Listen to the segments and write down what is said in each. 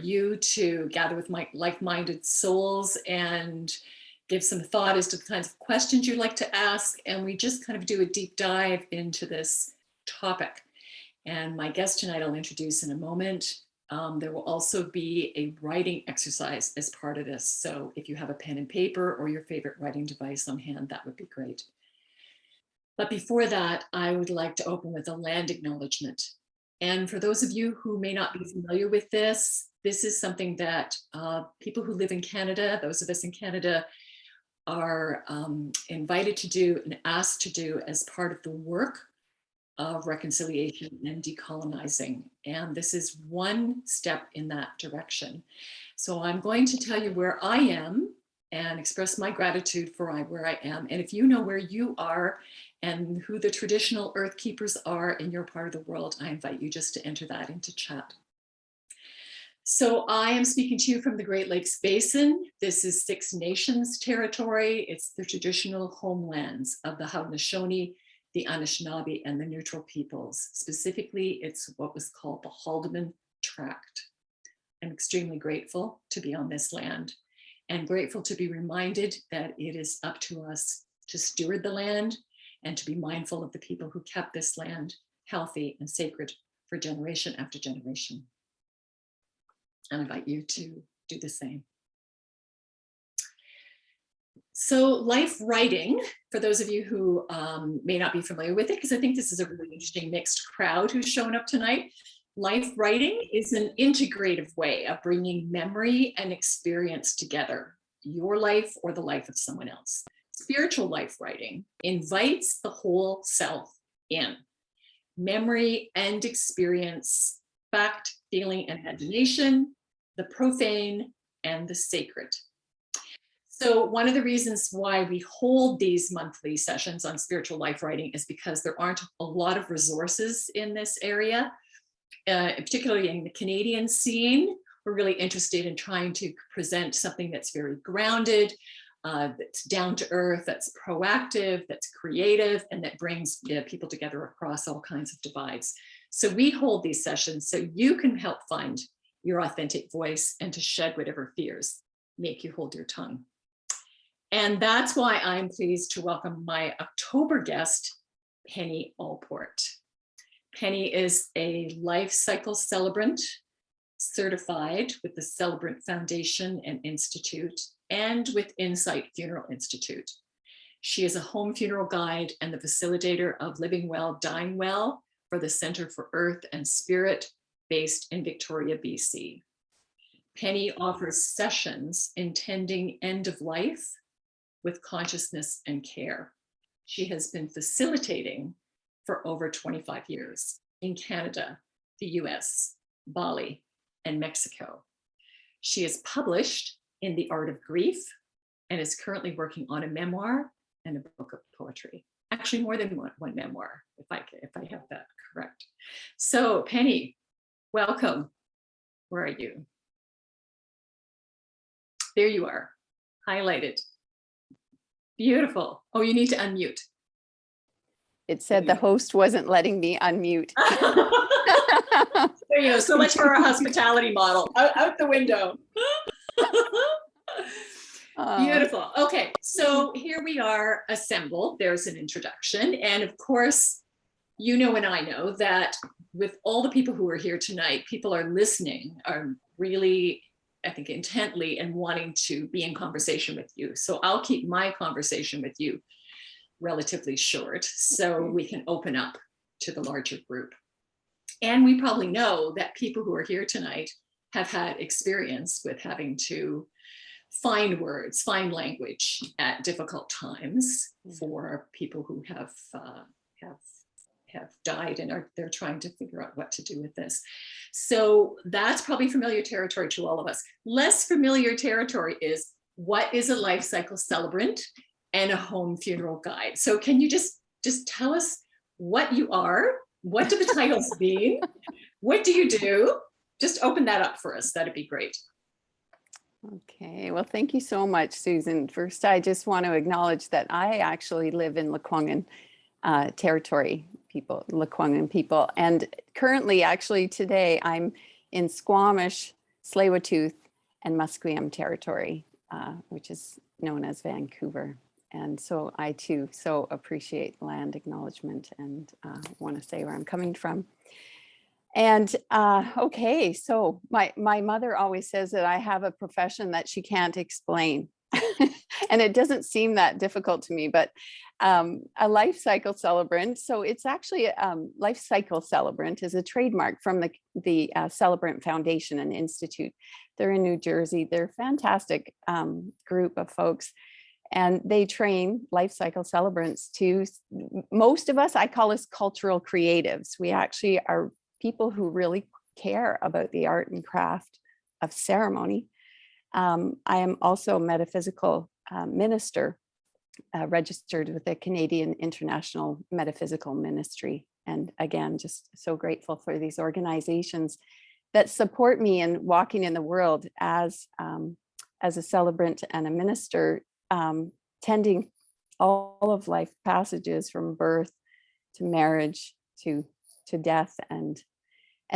you to gather with like-minded souls and give some thought as to the kinds of questions you'd like to ask. And we just kind of do a deep dive into this topic. And my guest tonight I'll introduce in a moment. There will also be a writing exercise as part of this. So if you have a pen and paper or your favorite writing device on hand, that would be great. But before that, I would like to open with a land acknowledgement. And for those of you who may not be familiar with this, this is something that people who live in Canada, those of us in Canada, are invited to do and asked to do as part of the work of reconciliation and decolonizing. And this is one step in that direction. So I'm going to tell you where I am and express my gratitude for where I am. And if you know where you are and who the traditional earth keepers are in your part of the world, I invite you just to enter that into chat. So I am speaking to you from the Great Lakes Basin. This is Six Nations territory. It's the traditional homelands of the Haudenosaunee, the Anishinaabe, and the Neutral Peoples. Specifically, it's what was called the Haldeman Tract. I'm extremely grateful to be on this land and grateful to be reminded that it is up to us to steward the land and to be mindful of the people who kept this land healthy and sacred for generation after generation. And I invite you to do the same. So life writing, for those of you who may not be familiar with it, because I think this is a really interesting mixed crowd who's shown up tonight. Life writing is an integrative way of bringing memory and experience together, your life or the life of someone else. Spiritual life writing invites the whole self in. Memory and experience, fact, feeling, and imagination, the profane and the sacred. So one of the reasons why we hold these monthly sessions on spiritual life writing is because there aren't a lot of resources in this area, particularly in the Canadian scene. We're really interested in trying to present something that's very grounded, that's down to earth, that's proactive, that's creative, and that brings people together across all kinds of divides. So we hold these sessions so you can help find your authentic voice and to shed whatever fears make you hold your tongue. And that's why I'm pleased to welcome my October guest, Penny Allport. Penny is a life cycle celebrant, certified with the Celebrant Foundation and Institute, and with Insight Funeral Institute. She is a home funeral guide and the facilitator of Living Well, Dying Well for the Center for Earth and Spirit, based in Victoria, BC. Penny offers sessions intending end of life with consciousness and care. She has been facilitating for over 25 years in Canada, the US, Bali, and Mexico. She is published in The Art of Grief and is currently working on a memoir and a book of poetry. Actually, more than one memoir, if I have that correct. So Penny, welcome. Where are you? There you are, highlighted. Beautiful. Oh, you need to unmute. It said the host wasn't letting me unmute. There you go. So much for our hospitality model. Out the window. Beautiful. Okay, so here we are assembled. There's an introduction. And of course, you know and I know that with all the people who are here tonight, people are listening, are really, I think, intently and wanting to be in conversation with you. So I'll keep my conversation with you relatively short so we can open up to the larger group. And we probably know that people who are here tonight have had experience with having to find words, find language at difficult times for people who have died and they're trying to figure out what to do with this. So that's probably familiar territory to all of us. Less familiar territory is, what is a life cycle celebrant and a home funeral guide? So can you just tell us what you are? What do the titles mean? What do you do? Just open that up for us. That'd be great. Okay, well, thank you so much, Susan. First, I just want to acknowledge that I actually live in Lekwungen territory, Lekwungen people. And currently, actually today, I'm in Squamish, Tsleil-Waututh, and Musqueam territory, which is known as Vancouver. And so I too so appreciate land acknowledgement and want to say where I'm coming from. And okay, so my mother always says that I have a profession that she can't explain. And it doesn't seem that difficult to me, but a life cycle celebrant. So it's actually life cycle celebrant is a trademark from the Celebrant Foundation and Institute. They're in New Jersey. They're a fantastic group of folks. And they train life cycle celebrants to, most of us, I call us cultural creatives. We actually are people who really care about the art and craft of ceremony. I am also a metaphysical minister, registered with the Canadian International Metaphysical Ministry. And again, just so grateful for these organizations that support me in walking in the world as a celebrant and a minister, tending all of life passages from birth to marriage to death, and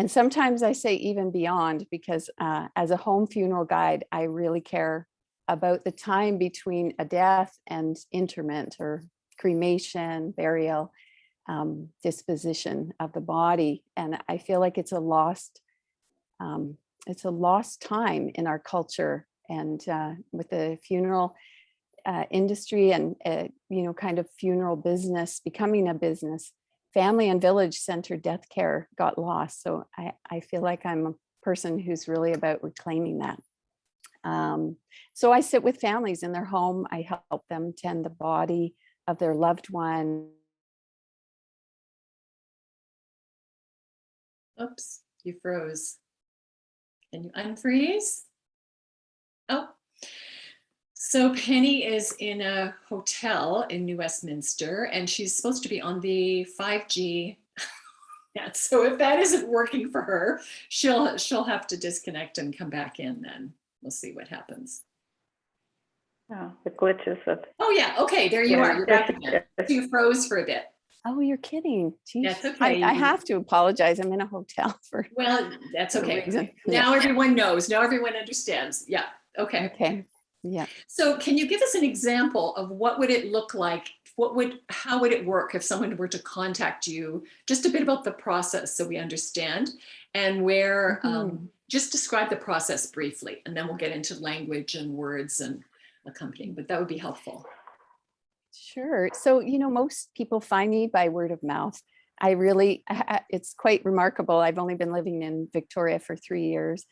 sometimes I say even beyond, because as a home funeral guide, I really care about the time between a death and interment or cremation, burial, disposition of the body. And I feel like it's a lost time in our culture. And with the funeral industry and kind of funeral business becoming a business, family and village centered death care got lost. So I feel like I'm a person who's really about reclaiming that. So I sit with families in their home. I help them tend the body of their loved one. Oops, you froze. Can you unfreeze? Oh. So Penny is in a hotel in New Westminster, and she's supposed to be on the 5G. Yeah, so if that isn't working for her, she'll have to disconnect and come back in. Then we'll see what happens. Oh, the glitches of. Oh yeah, okay, there you are. You're back again. You froze for a bit. Oh, you're kidding. Jeez. That's okay. I have to apologize. I'm in a hotel for. Well, that's okay. Reason. Now everyone knows. Now everyone understands. Yeah. Okay. Okay. Yeah. So can you give us an example of what would it look like? How would it work if someone were to contact you? Just a bit about the process so we understand, and where, just describe the process briefly, and then we'll get into language and words and accompanying, but that would be helpful. Sure. So, most people find me by word of mouth. It's quite remarkable. I've only been living in Victoria for 3 years.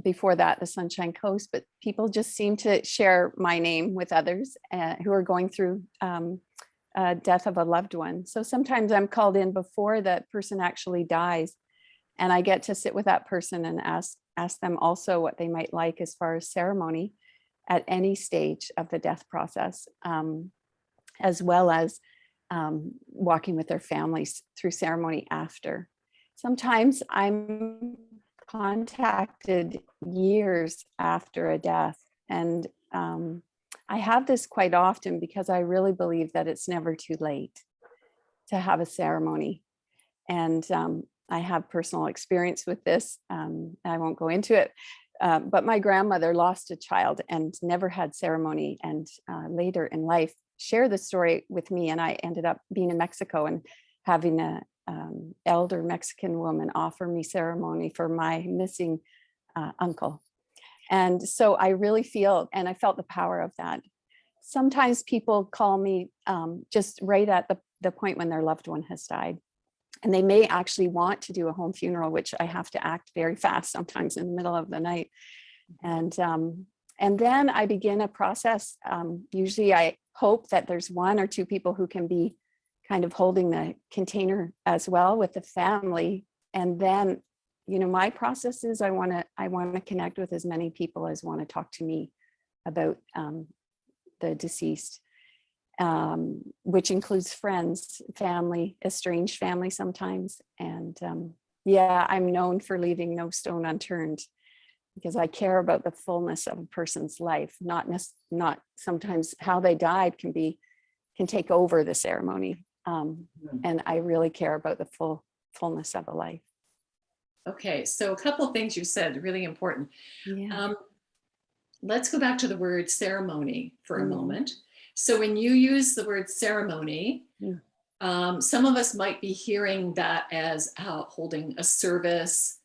Before that, the Sunshine Coast, but people just seem to share my name with others who are going through death of a loved one. So sometimes I'm called in before that person actually dies, and I get to sit with that person and ask them also what they might like as far as ceremony at any stage of the death process, as well as walking with their families through ceremony after. Sometimes I'm contacted years after a death, and I have this quite often because I really believe that it's never too late to have a ceremony. And I have personal experience with this. I won't go into it, but my grandmother lost a child and never had ceremony, and later in life shared the story with me, and I ended up being in Mexico and having a elder Mexican woman offer me ceremony for my missing uncle. And so I really feel, and I felt the power of that. Sometimes people call me just right at the point when their loved one has died. And they may actually want to do a home funeral, which I have to act very fast sometimes in the middle of the night. And then I begin a process. Usually I hope that there's one or two people who can be kind of holding the container as well with the family. And then, my process is I want to connect with as many people as want to talk to me about the deceased, which includes friends, family, estranged family sometimes. And I'm known for leaving no stone unturned, because I care about the fullness of a person's life, not sometimes how they died can take over the ceremony. And I really care about the fullness of a life. Okay, so a couple of things you said, really important. Yeah. Um, let's go back to the word ceremony for a Mm. moment. So when you use the word ceremony, Mm. some of us might be hearing that as holding a service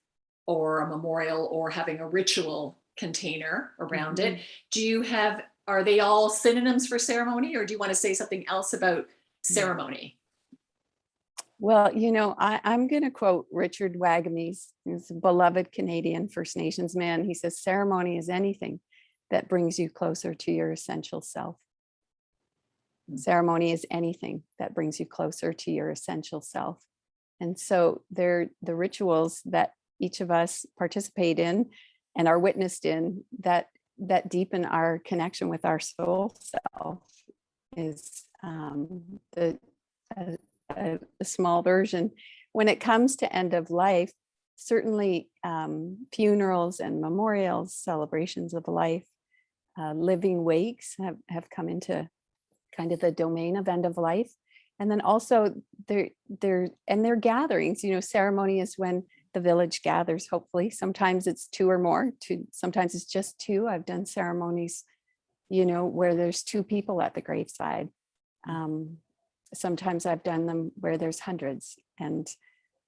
or a memorial or having a ritual container around it. Do you have, are they all synonyms for ceremony, or do you want to say something else about ceremony? Well, you know, I'm going to quote Richard Wagamese, who's a beloved Canadian First Nations man. He says, ceremony is anything that brings you closer to your essential self. Ceremony is anything that brings you closer to your essential self. And so they're the rituals that each of us participate in and are witnessed in that deepen our connection with our soul self is the a small version. When it comes to end of life, certainly funerals and memorials, celebrations of life, living wakes have come into kind of the domain of end of life. And then also they're gatherings, you know, ceremony is when the village gathers, hopefully. Sometimes it's two or more, sometimes it's just two. I've done ceremonies, you know, where there's two people at the graveside. Sometimes I've done them where there's hundreds. And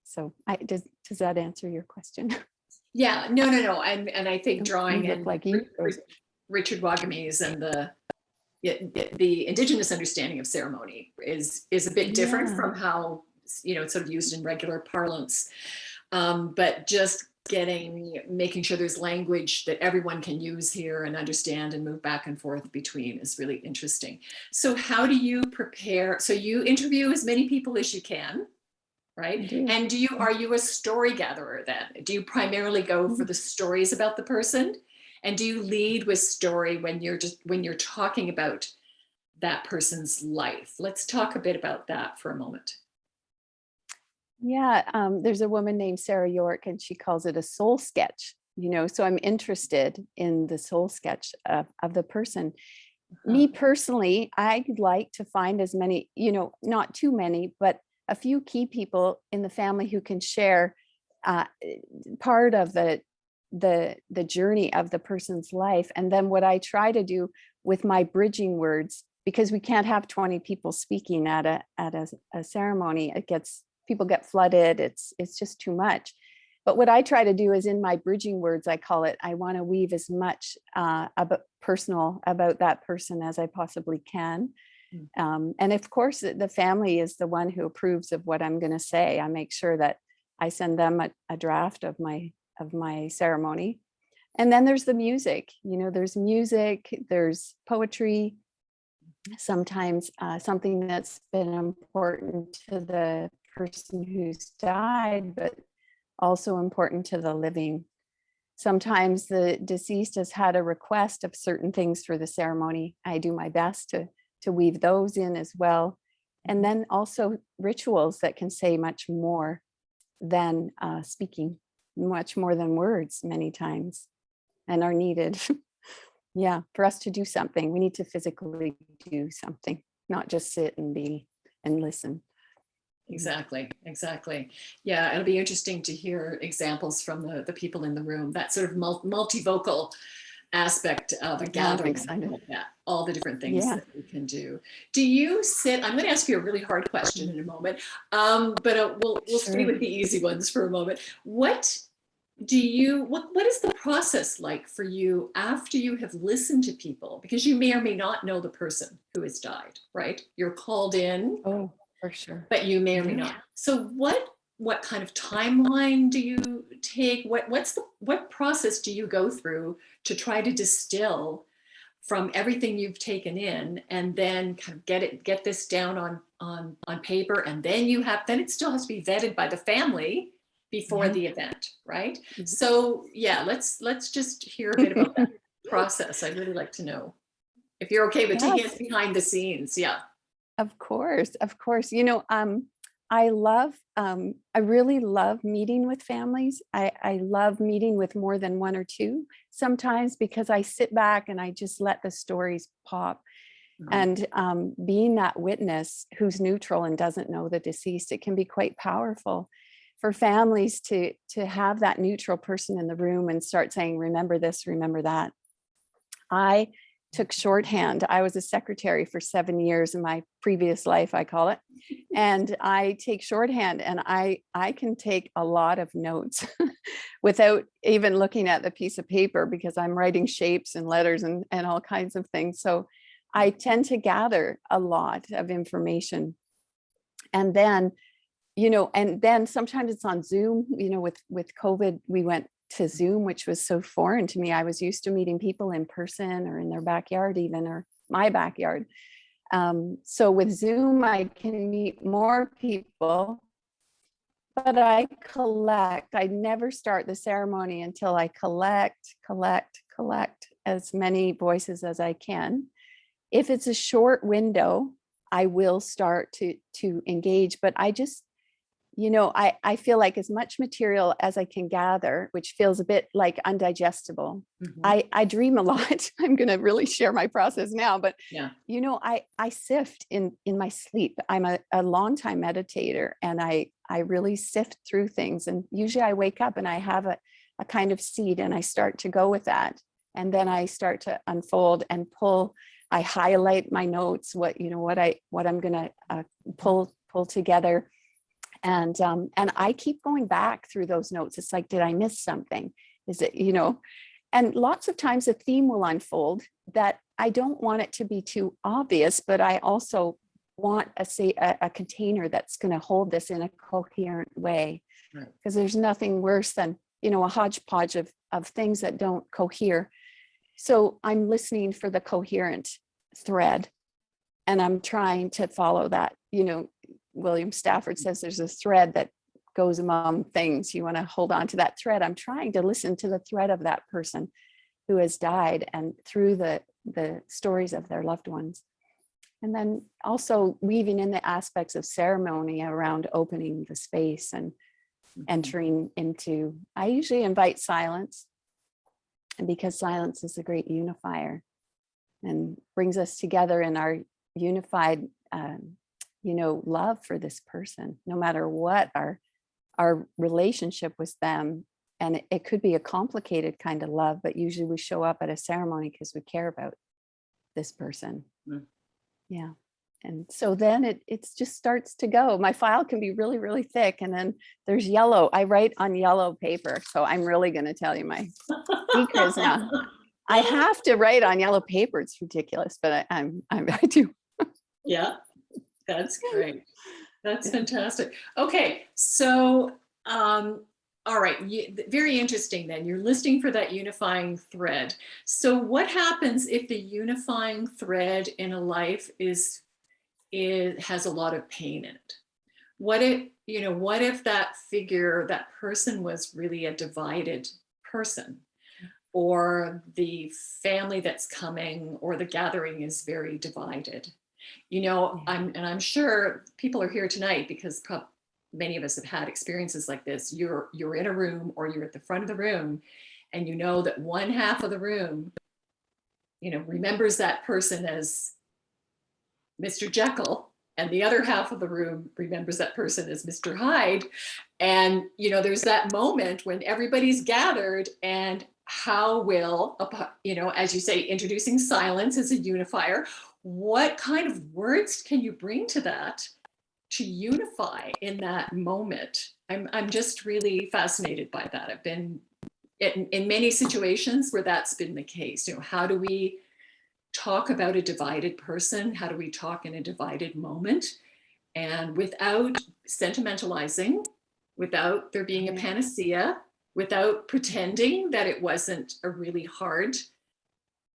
so does that answer your question? Yeah, no. And I think drawing You look in like you. Richard Wagamese and the indigenous understanding of ceremony is a bit different Yeah. from how, you know, it's sort of used in regular parlance. But just making sure there's language that everyone can use here and understand and move back and forth between is really interesting. So how do you prepare? So you interview as many people as you can, right? And are you a story gatherer then? Do you primarily go for the stories about the person? And do you lead with story when you're talking about that person's life? Let's talk a bit about that for a moment. Yeah, there's a woman named Sarah York, and she calls it a soul sketch, you know, so I'm interested in the soul sketch of the person. Me personally, I'd like to find as many, you know, not too many, but a few key people in the family who can share part of the journey of the person's life. And then what I try to do with my bridging words, because we can't have 20 people speaking at a ceremony, people get flooded. It's just too much. But what I try to do is in my bridging words, I call it, I want to weave as much personal about that person as I possibly can. And of course, the family is the one who approves of what I'm going to say. I make sure that I send them a draft of my ceremony. And then there's the music, you know, there's music, there's poetry, sometimes something that's been important to the person who's died, but also important to the living. Sometimes the deceased has had a request of certain things for the ceremony. I do my best to weave those in as well. And then also rituals that can say much more than speaking, much more than words many times, and are needed. Yeah, for us to do something, we need to physically do something, not just sit and be and listen. Exactly. Yeah, it'll be interesting to hear examples from the people in the room, that sort of multivocal aspect of a gathering, all the different things that we can do. Do you sit, I'm going to ask you a really hard question in a moment, but we'll stay with the easy ones for a moment. What is the process like for you after you have listened to people? Because you may or may not know the person who has died, right? You're called in. Oh, for sure. But you may or may not. So what kind of timeline do you take? What process do you go through to try to distill from everything you've taken in, and then kind of get this down on paper, and then it still has to be vetted by the family before the event, right? So yeah, let's just hear a bit about that process. I'd really like to know if you're okay with taking us behind the scenes. Yeah. Of course. You know, I really love meeting with families. I love meeting with more than one or two sometimes, because I sit back and I just let the stories pop. And being that witness who's neutral and doesn't know the deceased, it can be quite powerful. for families to have that neutral person in the room and start saying, remember this, remember that. I took shorthand. I was a secretary for 7 years in my previous life, I call it. And I take shorthand, and I can take a lot of notes without even looking at the piece of paper, because I'm writing shapes and letters and all kinds of things. So I tend to gather a lot of information. And then, and then sometimes it's on Zoom. With COVID, we went to Zoom, which was so foreign to me. I was used to meeting people in person or in their backyard even, or my backyard. So with Zoom, I can meet more people, but I collect. I never start the ceremony until I collect as many voices as I can. If it's a short window, I will start to engage, but I just, I feel like as much material as I can gather, which feels a bit like undigestible. I dream a lot. I'm going to really share my process now, but Yeah. I sift in my sleep. I'm a longtime meditator, and I really sift through things. And usually I wake up and I have a kind of seed, and I start to go with that. And then I start to unfold and pull. I highlight my notes, what I'm going to pull together. And I keep going back through those notes. It's like, did I miss something? Is it, and lots of times a theme will unfold that I don't want it to be too obvious, but I also want a container that's going to hold this in a coherent way. Right. Because there's nothing worse than, a hodgepodge of things that don't cohere. So I'm listening for the coherent thread, and I'm trying to follow that. William Stafford says there's a thread that goes among things. You want to hold on to that thread. I'm trying to listen to the thread of that person who has died, and through the stories of their loved ones. And then also weaving in the aspects of ceremony around opening the space and entering into, I usually invite silence, and because silence is a great unifier and brings us together in our unified love for this person, no matter what our relationship with them. And it could be a complicated kind of love, but usually we show up at a ceremony because we care about this person. Yeah. And so then it just starts to go. My file can be really, really thick. And then there's yellow. I write on yellow paper. So I'm really going to tell you my secrets now. I have to write on yellow paper. It's ridiculous, but I do. Yeah. That's great. That's fantastic. Okay, so all right, very interesting then. You're listening for that unifying thread. So what happens if the unifying thread in a life has a lot of pain in it? What if that figure, that person was really a divided person, or the family that's coming or the gathering is very divided? I'm sure people are here tonight because many of us have had experiences like this. You're in a room, or you're at the front of the room, and you know that one half of the room, remembers that person as Mr. Jekyll, and the other half of the room remembers that person as Mr. Hyde. And, there's that moment when everybody's gathered, and how will, as you say, introducing silence as a unifier, what kind of words can you bring to that to unify in that moment? I'm just really fascinated by that. I've been in many situations where that's been the case. How do we talk about a divided person? How do we talk in a divided moment? And without sentimentalizing, without there being a panacea, without pretending that it wasn't a really hard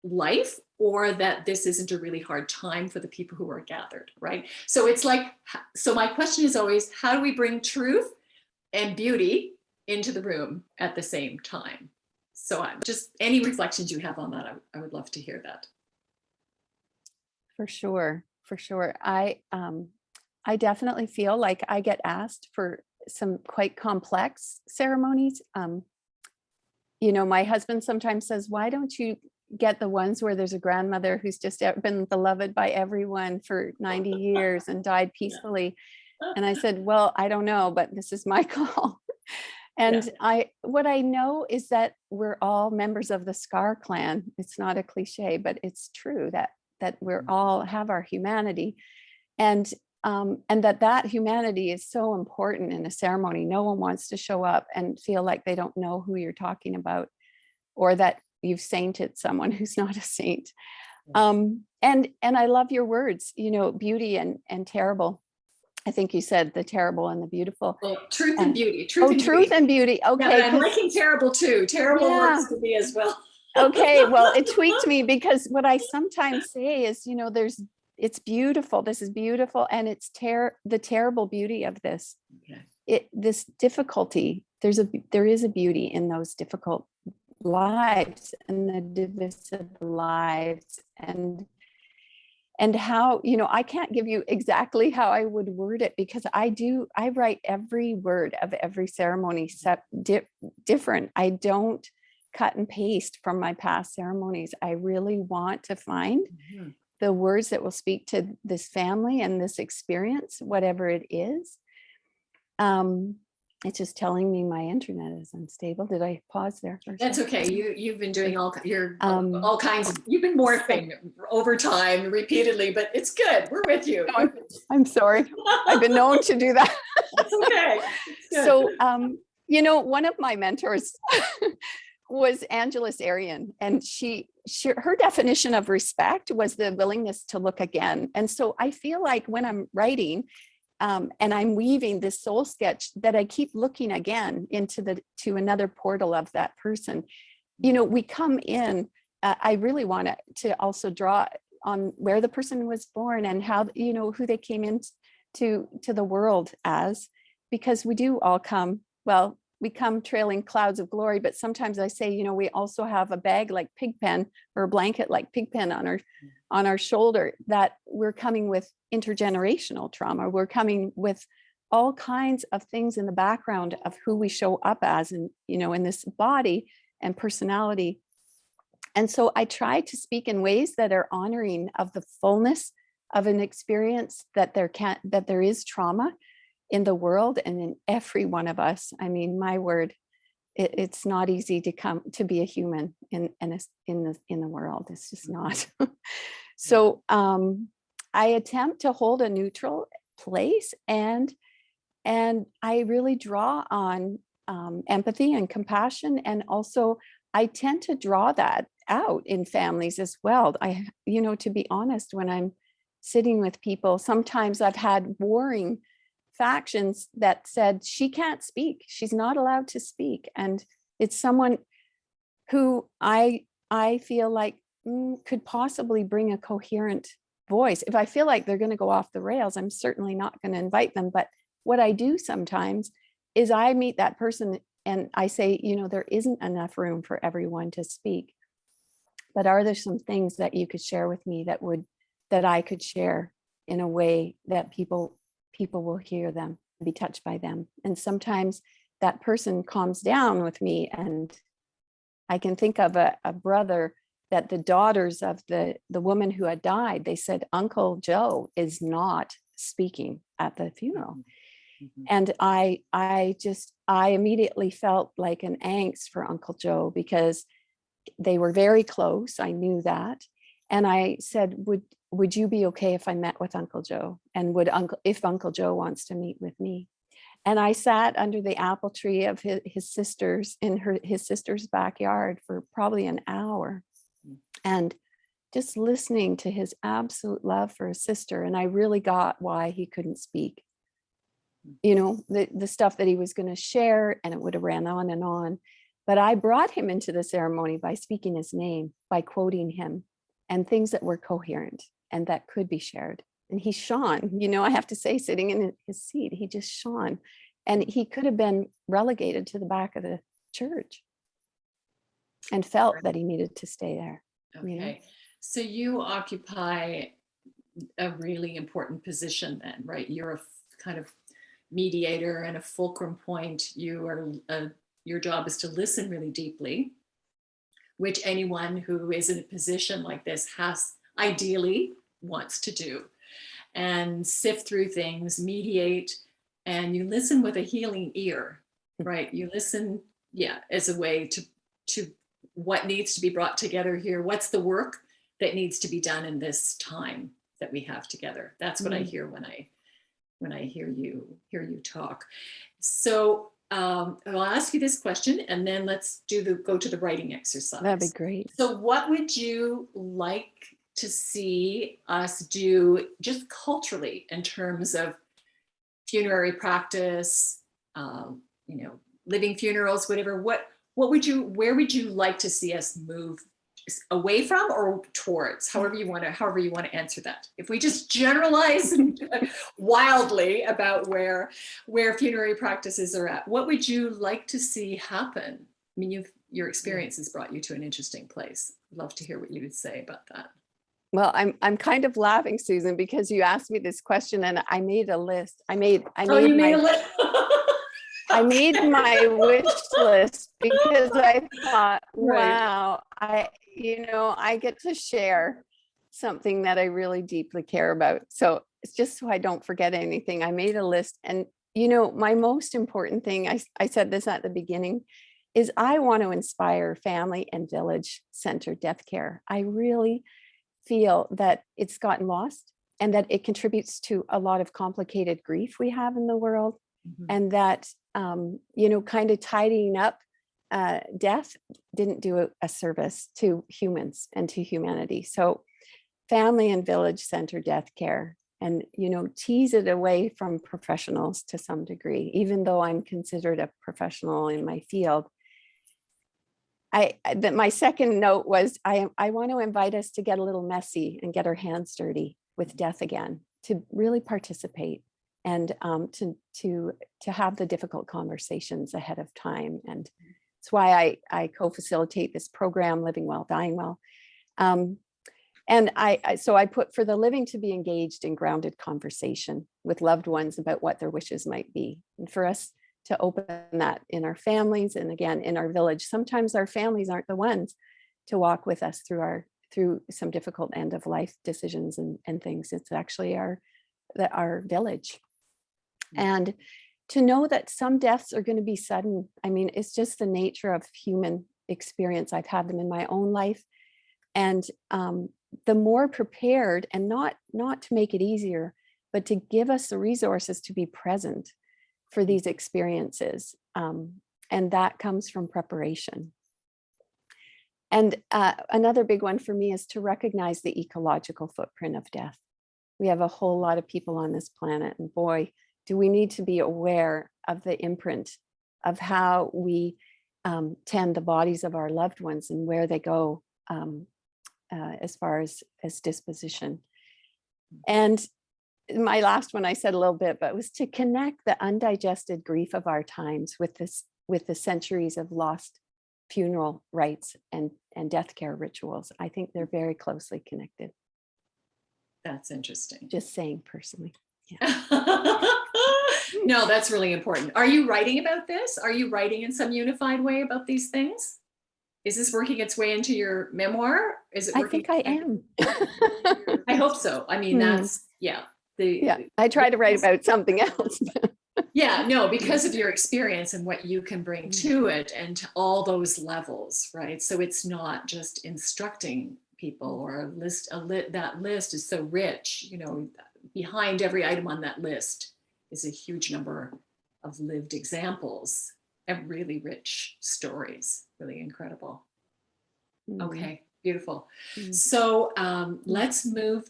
life, or that this isn't a really hard time for the people who are gathered, right? So it's like, so my question is always, how do we bring truth and beauty into the room at the same time? So I'm just, any reflections you have on that, I would love to hear that. For sure. I definitely feel like I get asked for some quite complex ceremonies. My husband sometimes says, why don't you get the ones where there's a grandmother who's just been beloved by everyone for 90 years and died peacefully? And I said, well, I don't know, but this is my call. And what I know is that we're all members of the Scar clan. It's not a cliche, but it's true that we're all have our humanity, and that humanity is so important in a ceremony. No one wants to show up and feel like they don't know who you're talking about, or that you've sainted someone who's not a saint. And I love your words, beauty and terrible. I think you said the terrible and the beautiful. Well, truth and beauty. Truth and beauty. Okay. Yeah, I'm liking terrible too. Terrible works for me as well. Okay. Well, it tweaked me, because what I sometimes say is, it's beautiful. This is beautiful. And it's the terrible beauty of this. Okay. This difficulty, there is a beauty in those difficult lives and the divisive lives, and how, I can't give you exactly how I would word it, because I write every word of every ceremony different. I don't cut and paste from my past ceremonies. I really want to find the words that will speak to this family and this experience, whatever it is. It's just telling me my internet is unstable. Did I pause there? That's okay. You've been doing all kinds of, you've been morphing over time repeatedly, but it's good. We're with you. No, I'm sorry. I've been known to do that. That's okay. So, one of my mentors was Angeles Arian, and her definition of respect was the willingness to look again. And so I feel like when I'm writing, and I'm weaving this soul sketch, that I keep looking again to another portal of that person. We come in, I really want to also draw on where the person was born and how, who they came into the world as, because we do all come, we come trailing clouds of glory, but sometimes I say, we also have a bag like Pigpen, or a blanket like Pigpen on our shoulder, that we're coming with intergenerational trauma. We're coming with all kinds of things in the background of who we show up as, and, in this body and personality. And so I try to speak in ways that are honoring of the fullness of an experience, that there is trauma in the world and in every one of us. I mean, my word, it's not easy to be a human in the world. It's just not. So I attempt to hold a neutral place, and I really draw on empathy and compassion, and also I tend to draw that out in families as well. To be honest, when I'm sitting with people, sometimes I've had warring factions that said she can't speak, she's not allowed to speak, and it's someone who I feel like could possibly bring a coherent voice. If I feel like they're going to go off the rails, I'm certainly not going to invite them. But what I do sometimes is I meet that person and I say, there isn't enough room for everyone to speak, but are there some things that you could share with me that I could share in a way that people will hear them, be touched by them? And sometimes that person calms down with me, and I can think of a brother that the daughters of the woman who had died, they said, Uncle Joe is not speaking at the funeral. And I immediately felt like an angst for Uncle Joe, because they were very close. I knew that. And I said, would you be okay if I met with Uncle Joe? And if Uncle Joe wants to meet with me? And I sat under the apple tree of his sisters in his sister's backyard for probably an hour, and just listening to his absolute love for his sister. And I really got why he couldn't speak. The stuff that he was going to share, and it would have ran on and on. But I brought him into the ceremony by speaking his name, by quoting him, and things that were coherent and that could be shared. And he shone, I have to say, sitting in his seat, he just shone. And he could have been relegated to the back of the church and felt that he needed to stay there. Okay. So you occupy a really important position then, right? You're a kind of mediator and a fulcrum point. Your job is to listen really deeply, which anyone who is in a position like this ideally wants to do. and sift through things, mediate, and you listen with a healing ear, right? You listen, yeah, as a way to what needs to be brought together here. What's the work that needs to be done in this time that we have together? That's what I hear when I hear you talk. So I'll ask you this question, and then let's go to the writing exercise. That'd be great. So what would you like to see us do just culturally in terms of funerary practice, living funerals, whatever? Where would you like to see us move away from or towards, however you want to answer that? If we just generalize wildly about where funerary practices are at, what would you like to see happen? I mean, your experience has brought you to an interesting place. I'd love to hear what you would say about that. Well, I'm kind of laughing, Susan, because you asked me this question and I made a list. I made a list. I made my wish list because I thought, wow, I get to share something that I really deeply care about. So it's just so I don't forget anything. I made a list, and my most important thing, I said this at the beginning, is I want to inspire family and village centered death care. I really feel that it's gotten lost and that it contributes to a lot of complicated grief we have in the world. And that, kind of tidying up death didn't do a service to humans and to humanity. So family and village center death care, and, tease it away from professionals to some degree, even though I'm considered a professional in my field. My second note was I want to invite us to get a little messy and get our hands dirty with death again, to really participate, and to have the difficult conversations ahead of time. And it's why I co-facilitate this program, Living Well, Dying Well. And I put for the living to be engaged in grounded conversation with loved ones about what their wishes might be. And for us to open that in our families, and again, in our village. Sometimes our families aren't the ones to walk with us through some difficult end of life decisions and things. It's actually our village. And to know that some deaths are going to be sudden. I mean, it's just the nature of human experience. I've had them in my own life. And the more prepared, and not to make it easier, but to give us the resources to be present for these experiences. And that comes from preparation. And another big one for me is to recognize the ecological footprint of death. We have a whole lot of people on this planet, and boy, do we need to be aware of the imprint of how we tend the bodies of our loved ones and where they go as far as disposition. And my last one, I said a little bit, but was to connect the undigested grief of our times with the centuries of lost funeral rites and death care rituals. I think they're very closely connected. That's interesting. Just saying personally. Yeah. No, that's really important. Are you writing about this? Are you writing in some unified way about these things? Is this working its way into your memoir? Is it working? I think I am. I hope so. I mean, that's, yeah. I try to write about something else. Yeah, no, because of your experience and what you can bring to it and to all those levels, right? So it's not just instructing people or a list, that list is so rich, behind every item on that list is a huge number of lived examples and really rich stories, really incredible. Okay, beautiful. So let's move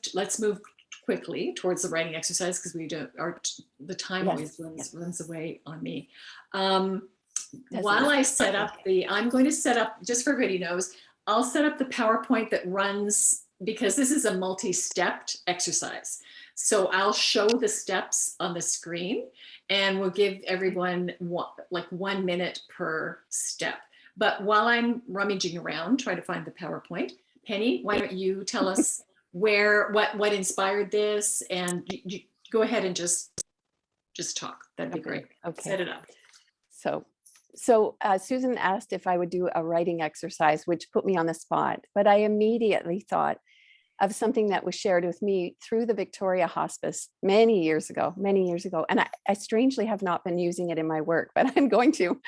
quickly towards the writing exercise, because the time always runs away on me. While I set up I'm going to set up, just for everybody knows, I'll set up the PowerPoint that runs, because this is a multi-stepped exercise. So I'll show the steps on the screen, and we'll give everyone 1 minute per step. But while I'm rummaging around trying to find the PowerPoint, Penny, why don't you tell us what inspired this, and you go ahead and just talk. That'd be great. Okay. Set it up. So Susan asked if I would do a writing exercise, which put me on the spot, but I immediately thought, of something that was shared with me through the Victoria Hospice many years ago. And I strangely have not been using it in my work, but I'm going to.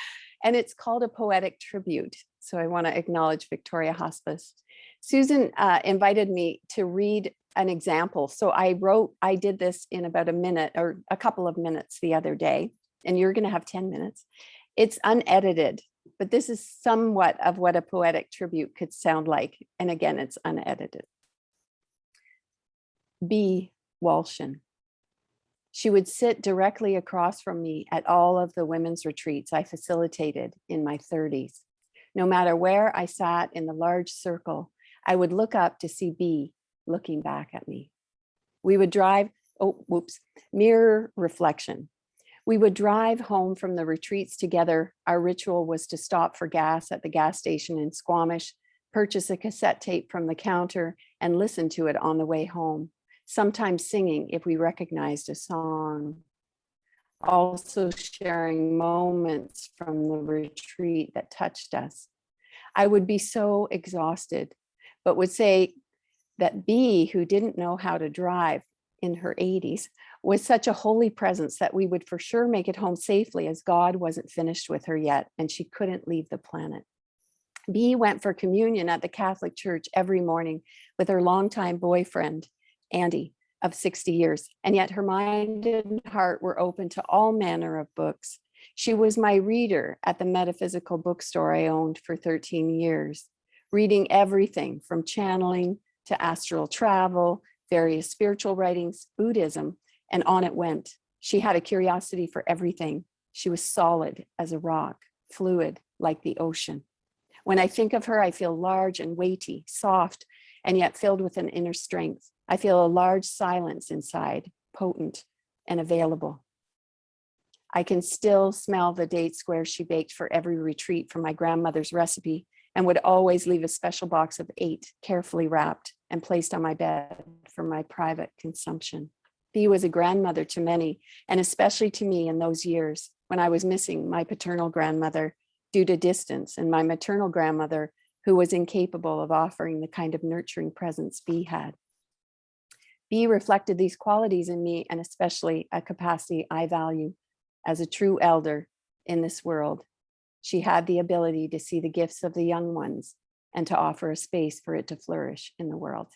And it's called a poetic tribute. So I want to acknowledge Victoria Hospice. Susan invited me to read an example. So I did this in about a minute or a couple of minutes the other day, and you're going to have 10 minutes. It's unedited, but this is somewhat of what a poetic tribute could sound like. And again, it's unedited. B. Walshin. She would sit directly across from me at all of the women's retreats I facilitated in my 30s. No matter where I sat in the large circle, I would look up to see B looking back at me. We would drive, mirror reflection. We would drive home from the retreats together. Our ritual was to stop for gas at the gas station in Squamish, purchase a cassette tape from the counter, and listen to it on the way home, sometimes singing if we recognized a song. Also sharing moments from the retreat that touched us. I would be so exhausted, but would say that B, who didn't know how to drive in her 80s, was such a holy presence that we would for sure make it home safely, as God wasn't finished with her yet and she couldn't leave the planet. B went for communion at the Catholic Church every morning with her longtime boyfriend, Andy, of 60 years, and yet her mind and heart were open to all manner of books. She was my reader at the metaphysical bookstore I owned for 13 years, reading everything from channeling to astral travel, various spiritual writings, Buddhism, and on it went. She had a curiosity for everything. She was solid as a rock, fluid like the ocean. When I think of her, I feel large and weighty, soft, and yet filled with an inner strength. I feel a large silence inside, potent and available. I can still smell the date squares she baked for every retreat from my grandmother's recipe, and would always leave a special box of 8 carefully wrapped and placed on my bed for my private consumption. Bea was a grandmother to many, and especially to me in those years when I was missing my paternal grandmother due to distance, and my maternal grandmother who was incapable of offering the kind of nurturing presence Bea had. Bea reflected these qualities in me, and especially a capacity I value as a true elder in this world. She had the ability to see the gifts of the young ones and to offer a space for it to flourish in the world.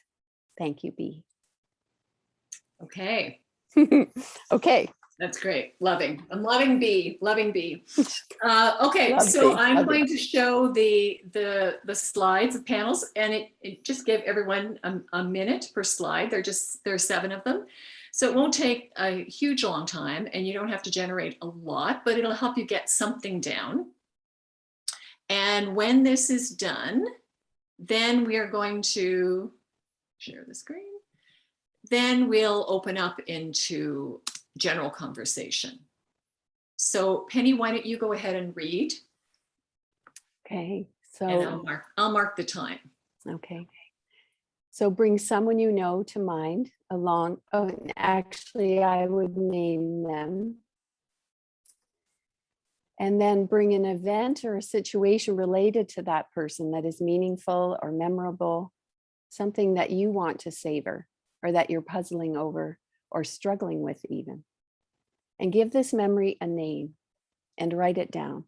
Thank you, Bea. Okay. Okay. That's great. I'm loving B. Okay, Love so B. I'm Love going to show the slides, the panels, and it just give everyone a minute per slide. There are 7 of them. So it won't take a huge long time, and you don't have to generate a lot, but it'll help you get something down. And when this is done, then we are going to share the screen. Then we'll open up into general conversation. So Penny, why don't you go ahead and read? Okay, And so I'll mark the time. okay. So bring someone you know to mind along. Oh, actually, I would name them. And then bring an event or a situation related to that person that is meaningful or memorable, something that you want to savor or that you're puzzling over or struggling with even. And give this memory a name and write it down.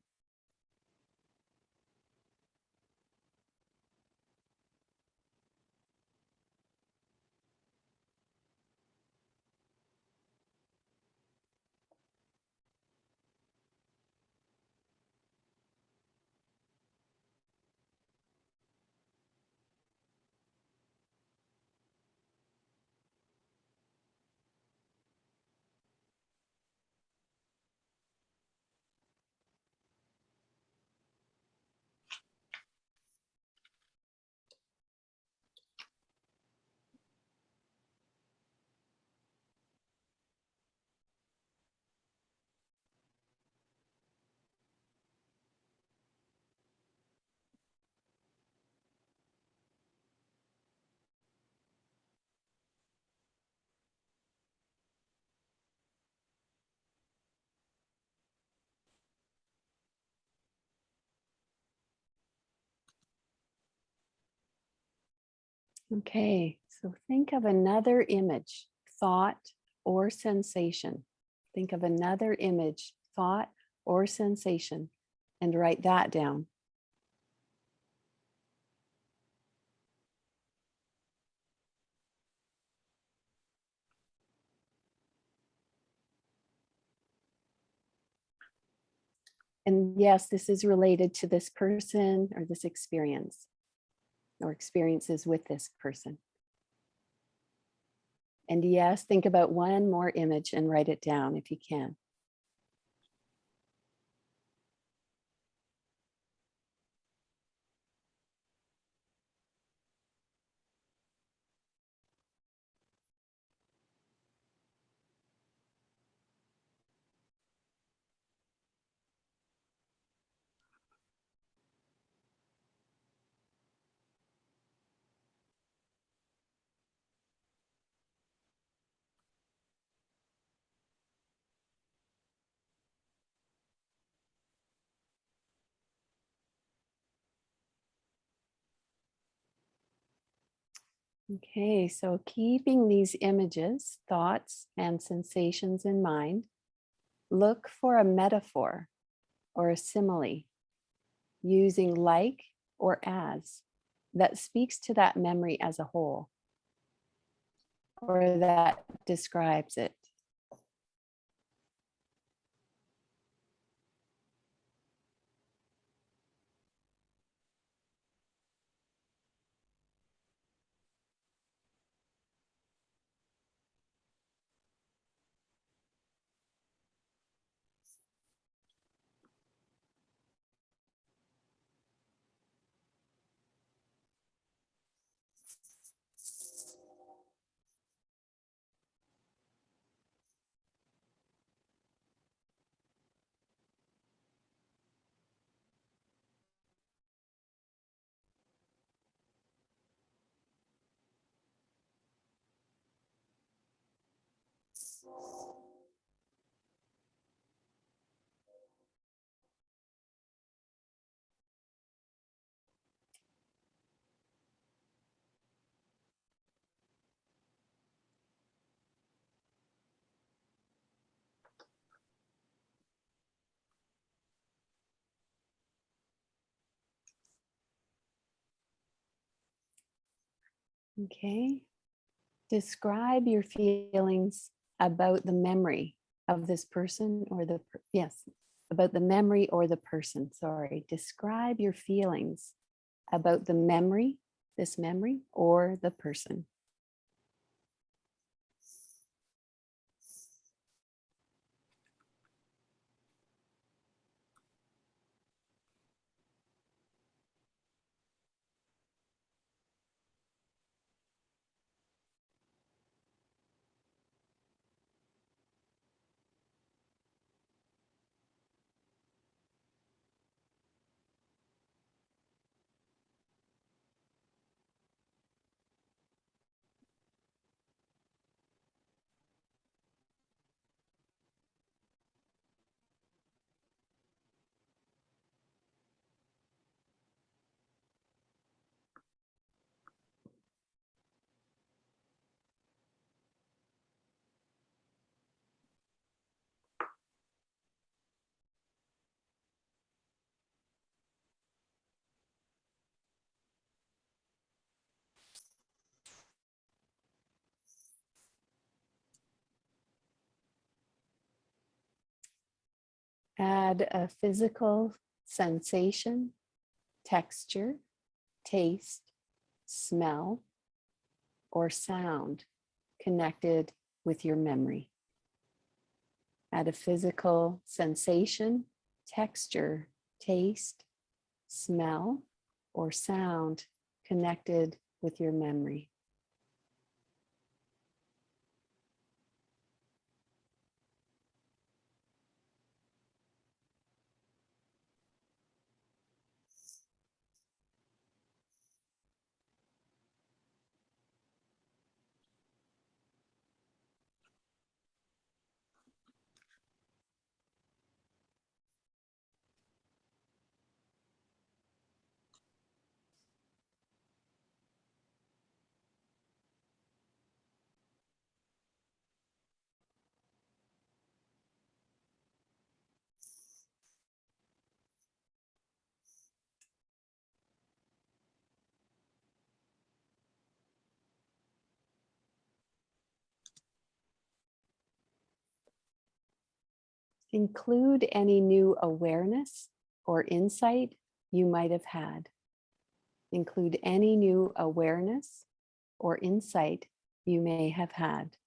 Okay, So think of another image, thought, or sensation. Think of another image, thought, or sensation, and write that down. And yes, this is related to this person or this experience or experiences with this person. And yes, think about one more image and write it down if you can. Okay, so keeping these images, thoughts, and sensations in mind, look for a metaphor or a simile using like or as that speaks to that memory as a whole or that describes it. Okay. Describe your feelings about the memory of this person or yes, about the memory or the person. Sorry. Describe your feelings about the memory, this memory, or the person. Add a physical sensation, texture, taste, smell, or sound connected with your memory. Add a physical sensation, texture, taste, smell, or sound connected with your memory. Include any new awareness or insight you might have had. Include any new awareness or insight you may have had.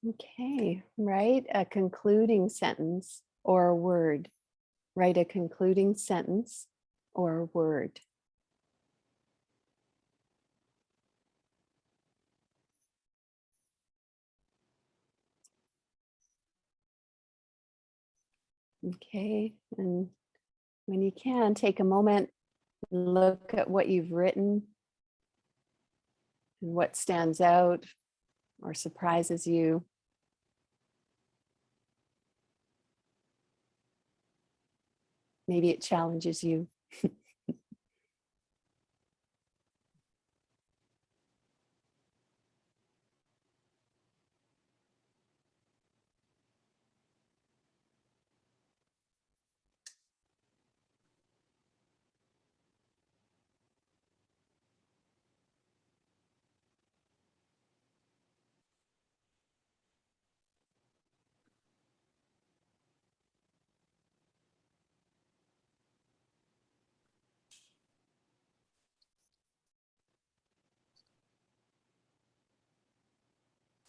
Okay, write a concluding sentence or a word. Write a concluding sentence or a word. Okay, and when you can, take a moment and look at what you've written and what stands out or surprises you. Maybe it challenges you.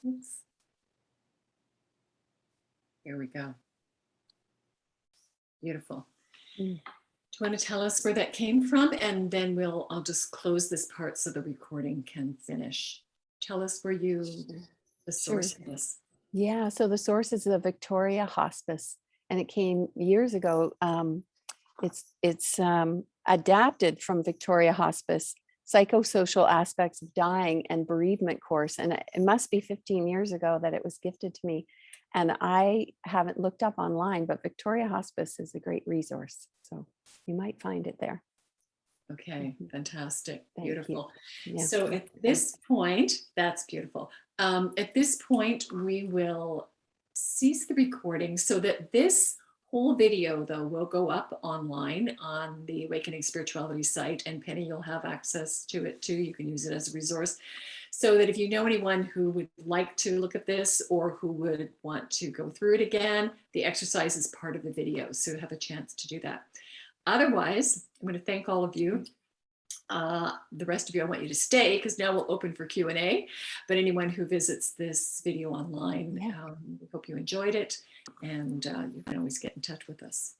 Oops. Here we go. Beautiful. Mm. Do you want to tell us where that came from? And then I'll just close this part so the recording can finish. Tell us where the source of this. Yeah, so the source is the Victoria Hospice, and it came years ago. It's adapted from Victoria Hospice psychosocial aspects of dying and bereavement course, and it must be 15 years ago that it was gifted to me. And I haven't looked up online, but Victoria Hospice is a great resource, so you might find it there. Okay, fantastic, Thank you. beautiful. Yeah. So at this point, that's beautiful. At this point, we will cease the recording so that this whole video, though, will go up online on the Awakening Spirituality site, and Penny, you'll have access to it too. You can use it as a resource. So that if you know anyone who would like to look at this or who would want to go through it again, the exercise is part of the video, so you have a chance to do that. Otherwise, I'm going to thank all of you. The rest of you, I want you to stay because now we'll open for Q&A. But anyone who visits this video online, we hope you enjoyed it, and you can always get in touch with us.